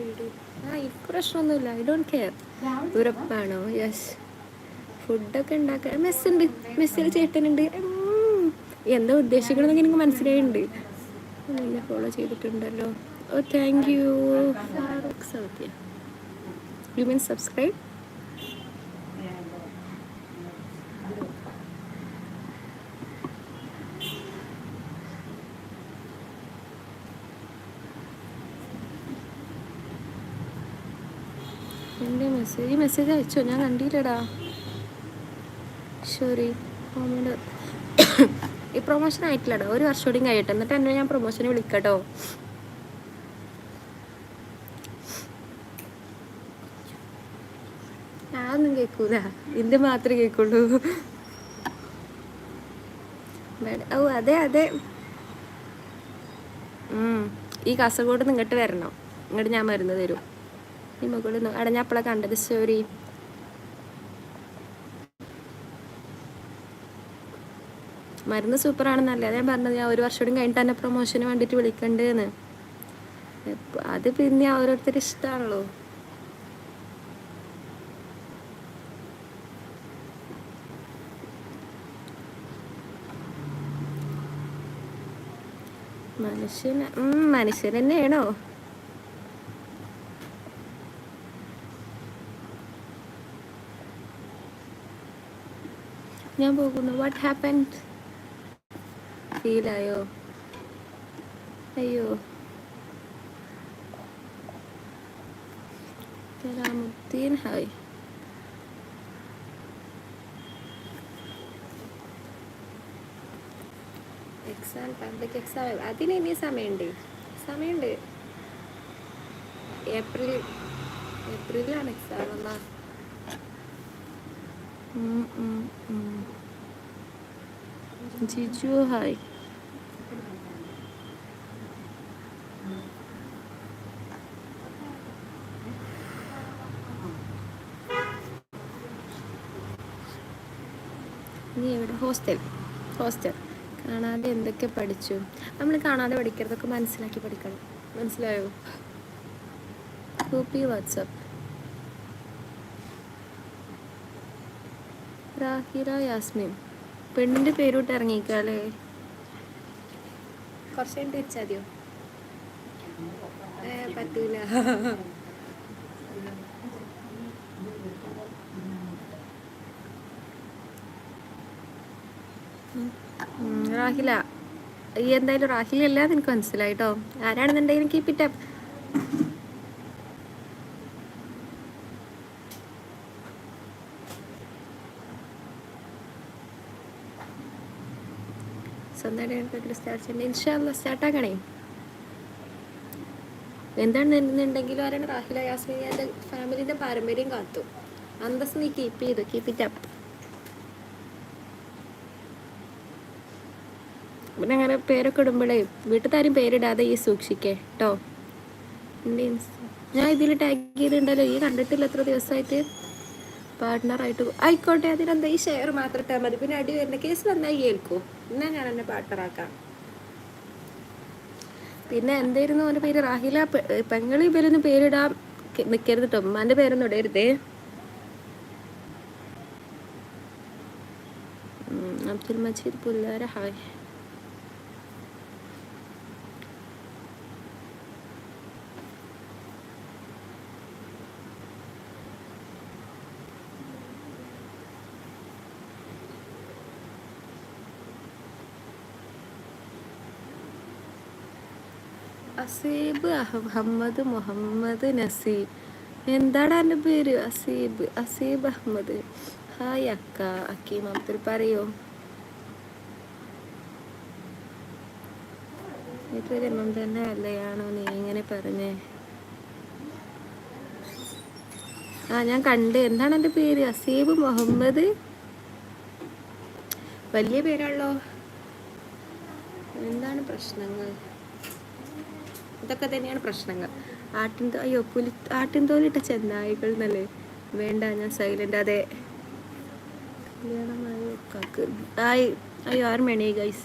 എനിക്ക് പ്രശ്നമൊന്നുമില്ല. I don't care. ഉറപ്പാണോ? യെസ്. ഫുഡൊക്കെ ഉണ്ടാക്കാൻ മെസ്സുണ്ട്. മെസ്സിൽ ചേട്ടനുണ്ട്. എന്താ ഉദ്ദേശിക്കണമെന്നൊക്കെ എനിക്ക് മനസ്സിലായിട്ടുണ്ട്. എന്നെ ഫോളോ ചെയ്തിട്ടുണ്ടല്ലോ. Oh thank you. Farooq Saudiya. You mean subscribe? എൻ്റെ മെസ്സേജ് അയച്ചോ? ഞാൻ കണ്ടില്ലടാ. സോറി. ഈ പ്രൊമോഷൻ ആയിട്ടില്ലടാ. ഒരു വർഷം കൂടി കഴിയട്ടെ, എന്നിട്ട് എന്നെ ഞാൻ പ്രൊമോഷന് വിളിക്കട്ടോ. ഞാനൊന്നും കേൾക്കൂല, ഇതിൻ്റെ മാത്രമേ കേൾക്കുള്ളൂ. ഓ അതെ അതെ. ഈ കാസർഗോഡ് നിന്ന് ഇങ്ങോട്ട് വരണം. ഇങ്ങോട്ട് ഞാൻ മരുന്ന് തരും. ഈ മുകളിൽ അടഞ്ഞപ്പോഴാണ് കണ്ടത്. സോറി. മരുന്ന് സൂപ്പറാണെന്നല്ലേ ഞാൻ പറഞ്ഞത്. ഞാൻ ഒരു വർഷം കൂടി കഴിഞ്ഞിട്ട് തന്നെ പ്രൊമോഷന് വേണ്ടിയിട്ട് വിളിക്കണ്ടേന്ന്. അത് പിന്നെ ഓരോരുത്തർ ഇഷ്ടമാണല്ലോ. മനുഷ്യൻ തന്നെയാണോ? ഞാൻ പോകുന്നു. What happened? ഫീലായോ? അയ്യോ. Kalamuddin hi. Exam, public exam അതിന് ഇനി സമയമുണ്ട്. ഏപ്രിലാണ് എക്സാം. എന്നാ ജിജു ഹായ്. നീ എവിടെ? ഹോസ്റ്റൽ. കാണാതെ എന്തൊക്കെ പഠിച്ചു? നമ്മൾ കാണാതെ പഠിക്കരുതൊക്കെ മനസ്സിലാക്കി പഠിക്കണം. മനസ്സിലായോ? Copy WhatsApp. റാഹിറ യാസ്മിൻ. പെണ്ണിൻ്റെ പേരോട്ട് ഇറങ്ങിക്കാല്ലേ. കുറച്ച് കഴിഞ്ഞിട്ട് വെച്ചാൽ മതിയോ? പറ്റൂല. റാഹില. ഈ എന്തായാലും റാഹിലല്ലാന്ന് എനിക്ക് മനസ്സിലായിട്ടോ. ആരാണെന്നുണ്ടെങ്കിൽ കീപ് ഇറ്റ് അപ്പ്. സ്വന്തമായിട്ട് സ്റ്റാർട്ടാക്കണേ. എന്താണെന്നുണ്ടെങ്കിലും ആരാണ് റാഹില യാസ്മിൻ? എൻ്റെ ഫാമിലിൻ്റെ പാരമ്പര്യം കാത്തു. അന്തസ് നീ കീപ്പ് ഇറ്റ് അപ്പ്. പിന്നെ അങ്ങനെ പേരൊക്കെ ഇടുമ്പോഴേ വീട്ടിൽ പേരിടാതെ ഈ സൂക്ഷിക്കേ കേട്ടോ. ഞാൻ ഇതിൽ ടാഗ് ചെയ്തിട്ടുണ്ടല്ലോ. ഈ കണ്ടിട്ടില്ല എത്ര ദിവസമായിട്ട്. പാർട്ട്ണറായിട്ട് ആയിക്കോട്ടെ. അതിനെന്താ? ഈ ഷെയർ മാത്രം ഇട്ടാൽ മതി. പിന്നെ അടി വരുന്ന കേസിൽ എന്തായി കേൾക്കൂ. എന്നാൽ ഞാൻ എന്നെ പാർട്ട്ണറാക്കാം. പിന്നെ എന്തായിരുന്നു അവൻ്റെ പേര്? റാഹില. പെങ്ങളി പേരൊന്നും പേരിടാൻ നിൽക്കരുത് കേട്ടോ. ഉമ്മാൻ്റെ പേരൊന്നും ഇടരുതേ. അബ്ദുൽ മജീദ് പുല്ലാര ഹായ്. അസീബ് അഹമ്മദ് മുഹമ്മദ് നസീബ്. എന്താണ് എൻ്റെ പേര്? അസീബ് അഹമ്മദ്. ഹായ് അക്ക. അക്കീം അബ്ദുൽ പറയോ. ഇത് ജന്മം തന്നെ അല്ലയാണോ നീ ഇങ്ങനെ പറഞ്ഞേ? ഞാൻ കണ്ട്. എന്താണ് എൻ്റെ പേര്? അസീബ് മുഹമ്മദ്. വലിയ പേരാണല്ലോ. എന്താണ് പ്രശ്നങ്ങൾ? ഇതൊക്കെ തന്നെയാണ് പ്രശ്നങ്ങൾ. ആട്ടിൻതോലിട്ട ചെന്നായികൾ എന്നല്ലേ? വേണ്ട, ഞാൻ സൈലന്റ്. അതെ, കല്യാണമായി 6 മണി ഗൈസ്.